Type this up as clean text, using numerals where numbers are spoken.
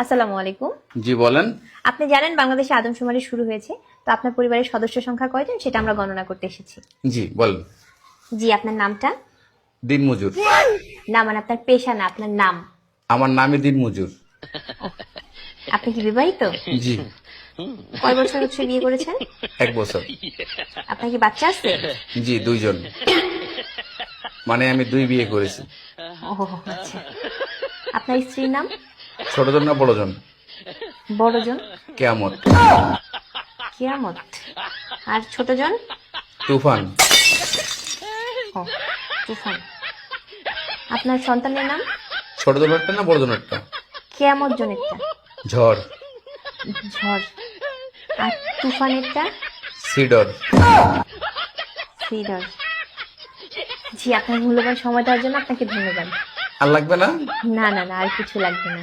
আসসালামু আলাইকুম। জি বলেন। আপনি জানেন বাংলাদেশে আদমশুমারি শুরু হয়েছে, তো আপনার পরিবারের সদস্য সংখ্যা কয়জন সেটা আমরা গণনা করতে এসেছি। জি বলেন। জি, আপনার নামটা? দিনমজুর। না, মানে আপনার পেশা না, আপনার নাম। আমার নামই দিনমজুর। আপনি কি বিবাহিত? জি। কয় বছর হচ্ছে বিয়ে করেছেন? 1 বছর। আপনার কি বাচ্চা আছে? জি 2 জন। মানে আমি 2 বিয়ে করেছি। ও আচ্ছা। আপনার স্ত্রীর নাম? ছোট জন না বড় জন? বড়জন? কেয়ামত। কিয়ামত। আর ছোটজন? তুফান। ও তুফান। আপনার সন্তানের নাম? ছোট জন একটা না বড় জন একটা? কিয়ামত জনেরটা? ঝড়। ঝড়। আর তুফানেরটা? সিডর। সিডর। জি, আপনার মূল্যবান সময় দেওয়ার জন্য আপনাকে ধন্যবাদ। আর লাগবে না? না না না, আর কিছু লাগবে না।